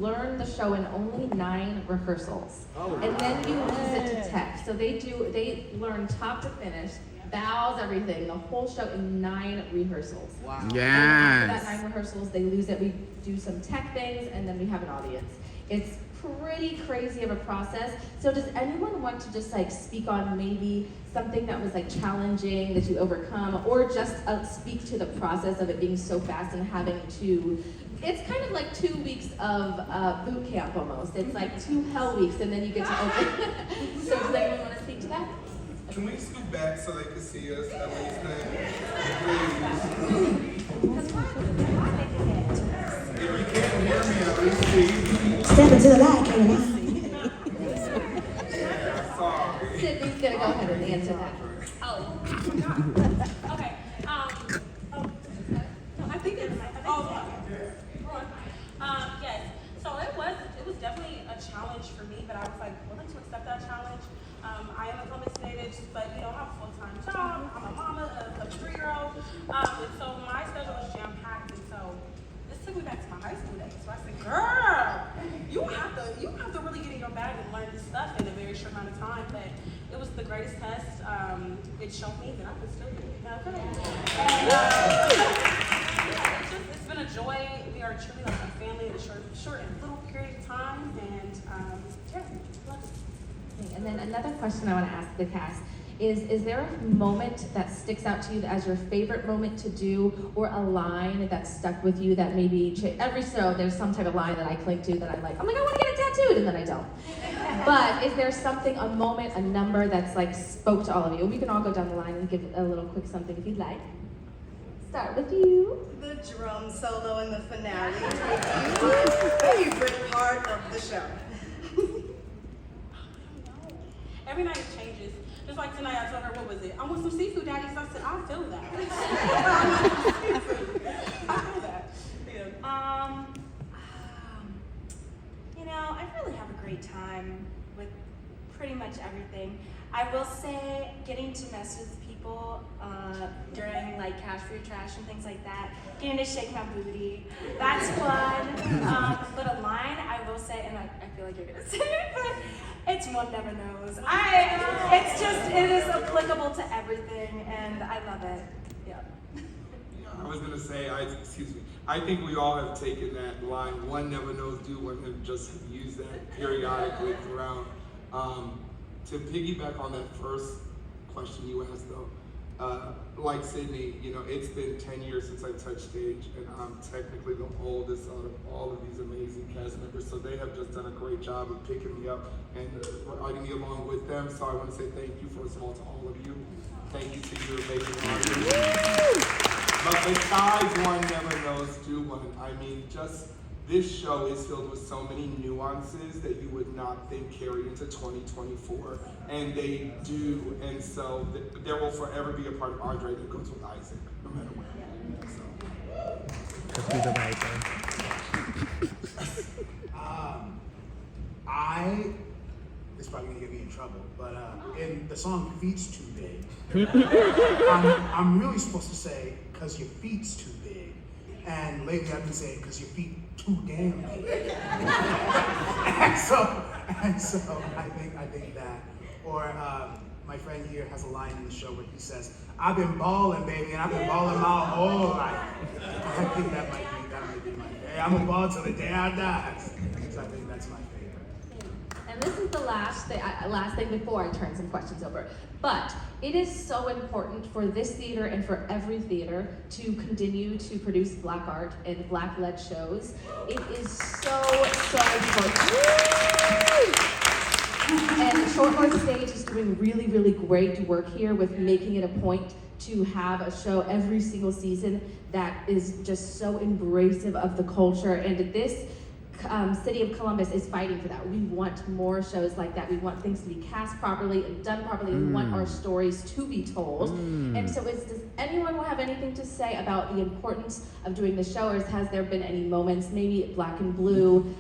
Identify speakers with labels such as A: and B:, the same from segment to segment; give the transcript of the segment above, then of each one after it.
A: learn the show in only 9 rehearsals.
B: Oh,
A: and then you lose it to tech. So they learn top to finish, bows, everything, the whole show in 9 rehearsals.
B: Wow.
A: And
C: Yes.
A: after that 9 rehearsals, they lose it. We do some tech things, and then we have an audience. It's pretty crazy of a process. So does anyone want to just like speak on maybe something that was like challenging that you overcome, or just speak to the process of it being so fast and having to, it's kind of like 2 weeks of boot camp almost. It's like 2 hell weeks and then you get to open. So does anyone want to speak to that?
D: Can we scoot back so they can see us at least then? Please. If you can't hear me, at least see.
E: Step into the light, Caroline.
D: Yeah, sorry.
A: Sydney's gonna go ahead and answer that.
F: Okay. I think it's. Yes. So it was definitely a challenge for me, but I was like willing to accept that challenge. I am a Columbus native, but I have a full-time job. I'm a mama of a 3-year-old, and so my schedule was jam-packed. And so this took me back to my high school days. So I said, "Girl, you have to really get in your bag and learn this stuff in a very short amount of time." But it was the greatest test. It showed me that I could still do it. Okay. And it's been a joy. We are truly like a family in a short and little period of time, and yeah, love it.
A: And then another question I want to ask the cast is there a moment that sticks out to you as your favorite moment to do, or a line that stuck with you that maybe every show there's some type of line that I cling to that I'm like, I want to get it tattooed, and then I don't. But is there something, a moment, a number that's like spoke to all of you? We can all go down the line and give a little quick something if you'd like. Start with you.
E: The drum solo in the finale is my favorite part of the show.
F: Every night it changes. Just like tonight, I told her, what was it? I want some seafood, Daddy. So I said, I feel that. I feel that. Yeah.
G: I really have a great time with pretty much everything. I will say, getting to mess with people during like Cash for Your Trash and things like that, getting to shake my booty, that's fun. But a line, I will say, and I feel like you're gonna say it, but it's one never knows. It is applicable to everything, and I love it. Yeah.
D: I was gonna say, I think we all have taken that line, one never knows, do one, and just use that periodically throughout. To piggyback on that first question you asked though, like Sydney, it's been 10 years since I touched stage, and I'm technically the oldest out of all of these amazing cast members, so they have just done a great job of picking me up and riding me along with them. So I want to say thank you, first of all, to all of you. Thank you to your amazing audience. But besides one never knows, do one. Just this show is filled with so many nuances that you would not think carry into 2024, and they do. And so there will forever be a part of Andre that goes with Isaac, no matter what.
C: Let's be the right
B: It's probably gonna get me in trouble, but in the song "Feet's Too Big," I'm really supposed to say "cause your feet's too big," and lately I've been saying "cause your feet too damn big." and so I think that, or my friend here has a line in the show where he says, "I've been balling, baby, and I've been balling my whole life." I think that might be my favorite. I'm a ball till the day I die. So I think that's my favorite.
A: And this is the last thing before I turn some questions over. But it is so important for this theater and for every theater to continue to produce Black art and Black-led shows. It is so important. And Short North Stage is doing really, really great work here with making it a point to have a show every single season that is just so embracive of the culture. And this City of Columbus is fighting for that. We want more shows like that. We want things to be cast properly and done properly. And we want our stories to be told. And so does anyone have anything to say about the importance of doing the show, or has there been any moments, maybe Black and Blue,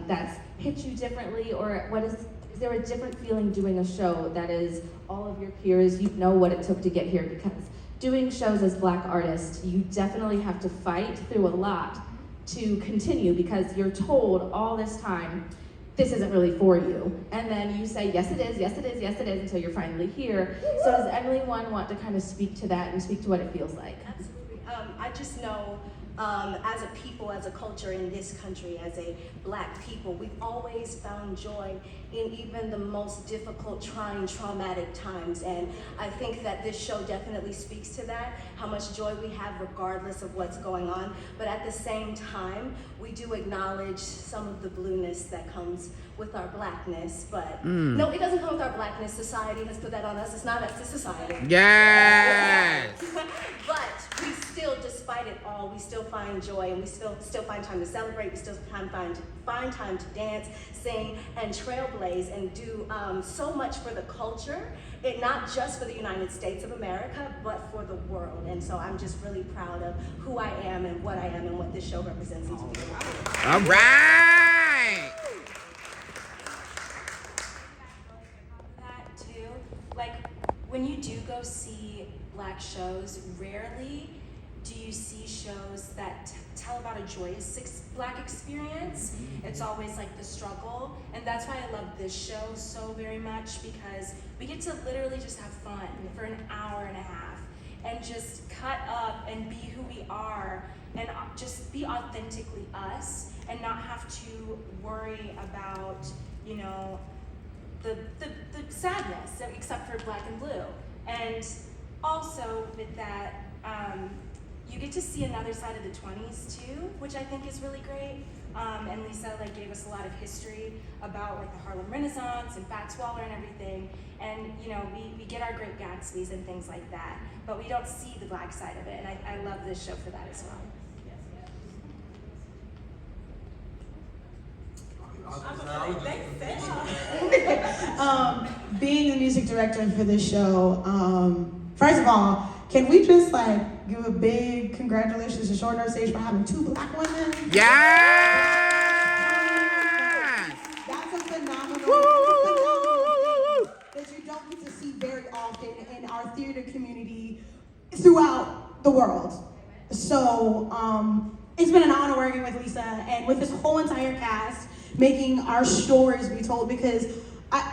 A: that's hit you differently, or is there a different feeling doing a show that is all of your peers, you know what it took to get here? Because doing shows as Black artists, you definitely have to fight through a lot to continue because you're told all this time, this isn't really for you. And then you say, yes it is, yes it is, yes it is, until you're finally here. So does anyone want to kind of speak to that and speak to what it feels like?
E: Absolutely. I just know, as a people, as a culture in this country, as a Black people, we've always found joy in even the most difficult, trying, traumatic times. And I think that this show definitely speaks to that, how much joy we have regardless of what's going on. But at the same time, we do acknowledge some of the blueness that comes with our Blackness. But no, it doesn't come with our Blackness. Society has put that on us. It's not us, it's society.
C: Yes!
E: But we still, despite it all, we still find joy, and we still find time to celebrate. We still find time to dance, sing, and trailblaze, and do so much for the culture. Not just for the United States of America, but for the world. And so I'm just really proud of who I am and what I am and what this show represents to me.
C: All right!
G: That too, like when you do go see Black shows, rarely do you see shows that tell about a joyous Black experience. It's always like the struggle, and that's why I love this show so very much, because we get to literally just have fun for an hour and a half and just cut up and be who we are and just be authentically us and not have to worry about, you know, the sadness, except for Black and Blue. And also with that, you get to see another side of the 20s too, which I think is really great. And Lisa gave us a lot of history about the Harlem Renaissance and Fats Waller and everything. And you know, we get our Great Gatsbys and things like that, but we don't see the Black side of it. And I love this show for that as well.
H: Being the music director for this show, first of all, can we just give a big congratulations to Short North Stage for having 2 Black women?
C: Yes!
H: That's a phenomenal that you don't get to see very often in our theater community throughout the world. So it's been an honor working with Lisa and with this whole entire cast, making our stories be told, because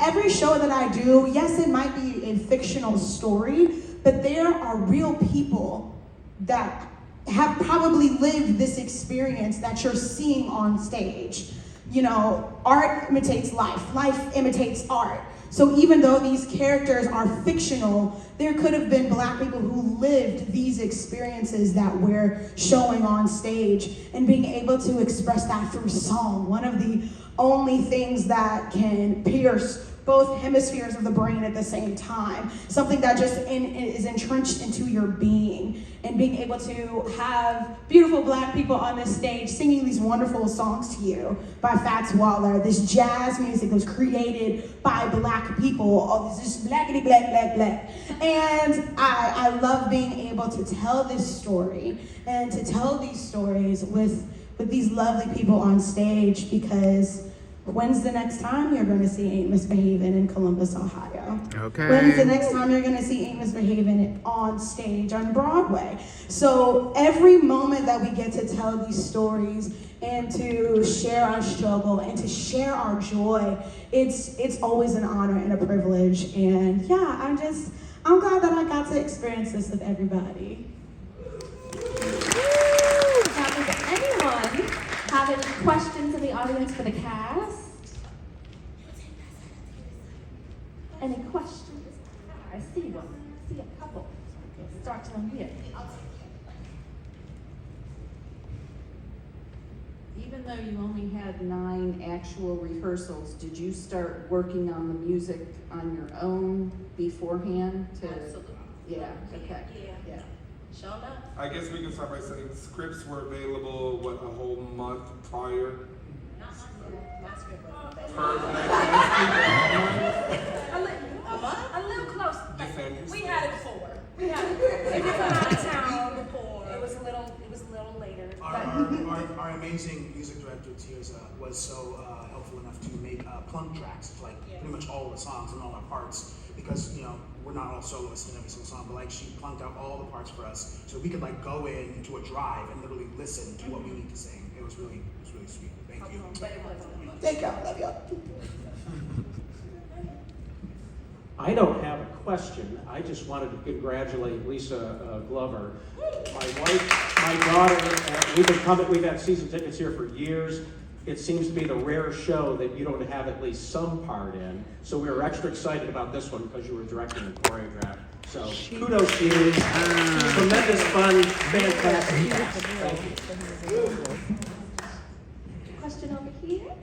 H: every show that I do, yes, it might be a fictional story, but there are real people that have probably lived this experience that you're seeing on stage. You know, art imitates life, life imitates art. So even though these characters are fictional, there could have been Black people who lived these experiences that we're showing on stage, and being able to express that through song, one of the only things that can pierce both hemispheres of the brain at the same time, something that just is entrenched into your being, and being able to have beautiful Black people on this stage singing these wonderful songs to you by Fats Waller, this jazz music that was created by Black people, all this just blackity black, black, black. And I love being able to tell this story and to tell these stories with these lovely people on stage, because when's the next time you're going to see Ain't MisBehaving in Columbus, Ohio?
C: Okay.
H: When's the next time you're going to see Ain't MisBehaving on stage on Broadway? So every moment that we get to tell these stories and to share our struggle and to share our joy, it's always an honor and a privilege. And yeah, I'm glad that I got to experience this with everybody.
A: Now, does anyone have any questions in the audience for the cast? Any questions? I see one. I see a couple. Let's start down here.
I: Even though you only had 9 actual rehearsals, did you start working on the music on your own beforehand?
E: Absolutely.
I: Yeah, okay.
E: Yeah. Show enough.
D: I guess we can start by saying scripts were available, a whole month prior?
E: Not my script wasn't available.
F: A little close.
D: Defend.
F: We had it before. We had it before. If you went out of town before, it was a little later.
B: Our amazing music director, Tears, was so helpful enough to make plunk tracks, pretty much all the songs and all our parts, because, you know, we're not all soloists in every single song, but she plunked out all the parts for us, so we could go into a drive and literally listen to what we need to sing. It was really sweet. Thank you.
E: But it was.
H: Thank y'all. Love y'all.
J: I don't have a question. I just wanted to congratulate Lisa Glover. My wife, my daughter, we've had season tickets here for years. It seems to be the rare show that you don't have at least some part in. So we were extra excited about this one because you were directing and choreographed. So kudos to you. Tremendous fun, fantastic cast. Thank you.
A: Question over here.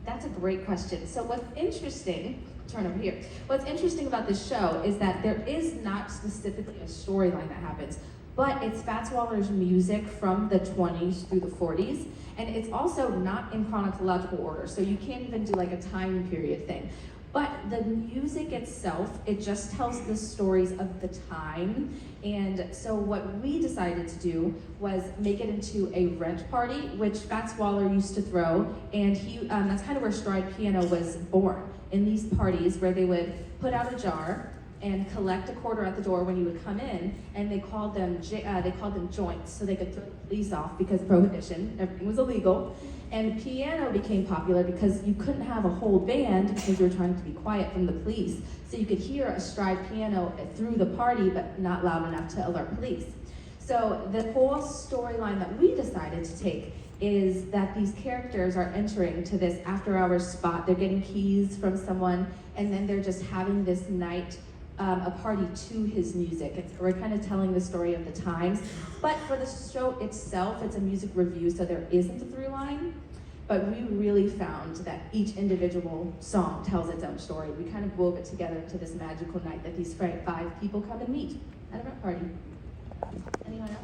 A: That's a great question. So what's interesting, turn over here. What's interesting about this show is that there is not specifically a storyline that happens, but it's Fats Waller's music from the 20s through the 40s, and it's also not in chronological order, so you can't even do like a time period thing. But the music itself, it just tells the stories of the time. And so what we decided to do was make it into a rent party, which Fats Waller used to throw. And that's kind of where Stride Piano was born, in these parties where they would put out a jar and collect a quarter at the door when you would come in, and they called them joints, so they could throw the police off because prohibition, everything was illegal. And piano became popular because you couldn't have a whole band because you were trying to be quiet from the police. So you could hear a stride piano through the party, but not loud enough to alert police. So the whole storyline that we decided to take is that these characters are entering to this after-hours spot. They're getting keys from someone, and then they're just having this night, a party to his music. We're kind of telling the story of the times. But for the show itself, it's a music review, so there isn't a through line. But we really found that each individual song tells its own story. We kind of wove it together into this magical night that these 5 people come and meet at a rent party. Anyone else?